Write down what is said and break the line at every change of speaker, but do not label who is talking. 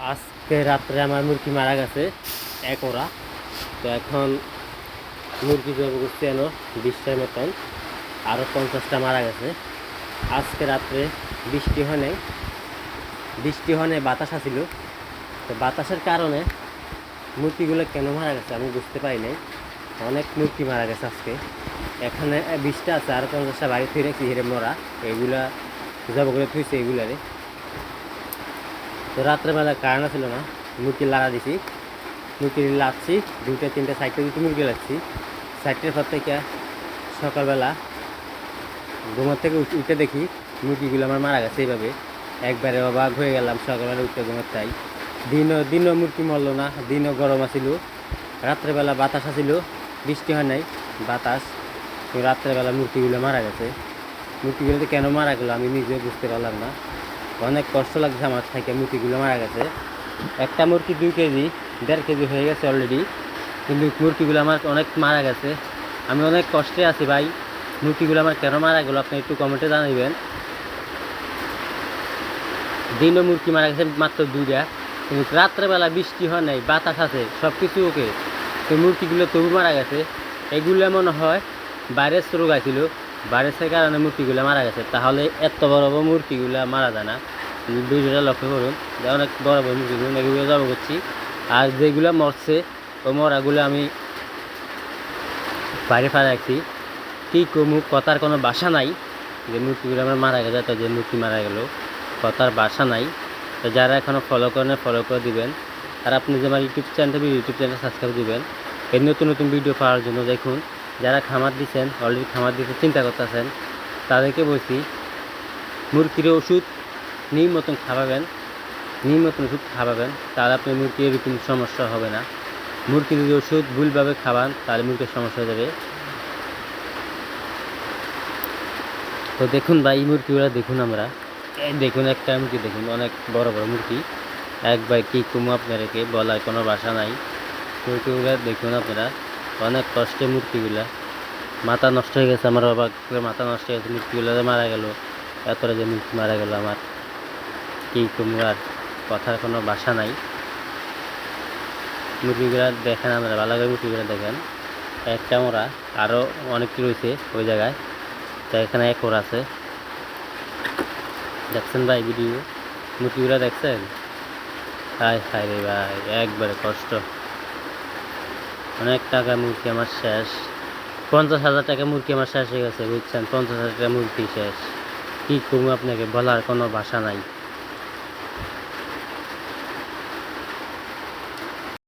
আজকে রাত্রে আমার মুরগি মারা গেছে এক ওরা। তো এখন মুরগি জব করছি যেন 20টার মতন, আরও 50টা মারা গেছে। আজকে রাত্রে বৃষ্টি হয় নাই, বাতাস আসিল। তো বাতাসের কারণে মুরগিগুলো কেন মারা গেছে আমি বুঝতে পারি নাই। অনেক মুরগি মারা গেছে আজকে। এখানে 20টা আছে, আরও 50টা বাড়ি থুই রাখছি হিরে মরা, এইগুলা জব করে থুইছে এইগুলারে। তো রাত্রেবেলা কারেন্ট ছিল না, মুরগি লাড়া দিছি, মুরগি লাচ্ছি 2টা 3টা 4টে দুটো মুরগি লাচ্ছি। 4টের পর থেকে সকালবেলা ঘুমার থেকে উঠে দেখি মুরগিগুলো আমার মারা গেছে। এইভাবে একবারে অবাক হয়ে গেলাম। সকালবেলা উঠে ঘুমার চাই, দিনও মুরগি মরলো না, দিনও গরম আসিল। রাত্রেবেলা বাতাস আসিল, বৃষ্টি হয় নাই, বাতাস। তো রাত্রেবেলা মুরগিগুলো মারা গেছে। মুরগিগুলোতে কেন মারা গেলো আমি নিজেও বুঝতে পারলাম না। অনেক কষ্ট লাগছে আমার থেকে, মুরগিগুলো মারা গেছে। একটা মুরগি 2 কেজি 1.5 কেজি হয়ে গেছে অলরেডি, কিন্তু মুরগিগুলো আমার অনেক মারা গেছে। আমি অনেক কষ্টে আছি ভাই। মুরগিগুলো আমার কেন মারা গেলো আপনি একটু কমেন্টে জানাবেন। দিনও মুরগি মারা গেছে মাত্র 2টা, কিন্তু রাত্রেবেলা বৃষ্টি হয় নাই, বাতাস আছে, সব কিছু ওকে, তো মুরগিগুলো তবু মারা গেছে। এগুলো মনে হয় ভাইরাস রোগ আছিল, ভাইরাসের কারণে মুরগিগুলো মারা গেছে। তাহলে এত বড় বড় মুরগিগুলো মারা যায় না। ভিডিওটা লক্ষ্য করুন, অনেক বড় বড় মুরগিগুলো এগুলো জব করছি। আর যেগুলো মরছে ওই মরাগুলো আমি বাইরে ফেলে রাখছি। কী কমু, কথার কোনো বাসা নাই যে মুরগিগুলো আমার মারা গেছে, তো যে মুরগি মারা গেল কথার বাসা নাই। তো যারা এখনও ফলো করেন ফলো করে দিবেন। আর আপনি যে আমার ইউটিউব চ্যানেলটা সাবস্ক্রাইব দিবেন এই নতুন নতুন ভিডিও পাওয়ার জন্য। দেখুন, যারা খামার দিচ্ছেন, অলরেডি খামার দিতে চিন্তা করতেছেন, তাদেরকে বলছি মুরগির ওষুধ নিয়ম মতন খাওয়াবেন, তাহলে আপনি মুরগির এরকম সমস্যা হবে না। মুরগি যদি ওষুধ ভুলভাবে খাওয়ান তাহলে মুরগির সমস্যা হয়ে যাবে। তো দেখুন ভাই, এই মুরগিগুলো দেখুন, আমরা এই দেখুন একটা মুরগি দেখুন, অনেক বড় বড় মুরগি। একবার কী কমু আপনাদেরকে বলার কোনো ভাষা নাই। মুরগিগুলো দেখুন আপনারা, অনেক কষ্টে মুরগিগুলা। মাথা নষ্ট হয়ে গেছে আমার, অবাক করে মাথা নষ্ট হয়ে গেছে। মুরগিগুলো মারা গেল, এতটা যে মুরগি মারা গেল আমার, কী কমু আর, কথার কোনো ভাষা নাই। মুরগিগুলা দেখেন, আমরা ভালো করে মুরগিগুলো দেখেন। একটা ওরা, আরও অনেকটি রয়েছে ওই জায়গায়। তো এখানে এক ওরা আছে, দেখছেন ভাই ভিডিও, মুরগিগুলো দেখছেন? হায় হায় রে ভাই, একবারে কষ্ট। অনেক টাকা মুরগি আমার শেষ, 50,000 টাকা মুরগি আমার শেষ হয়ে গেছে, বুঝছেন? 50,000 টাকা মুরগি শেষ। কী করবো আপনাকে বলার কোনো ভাষা নাই।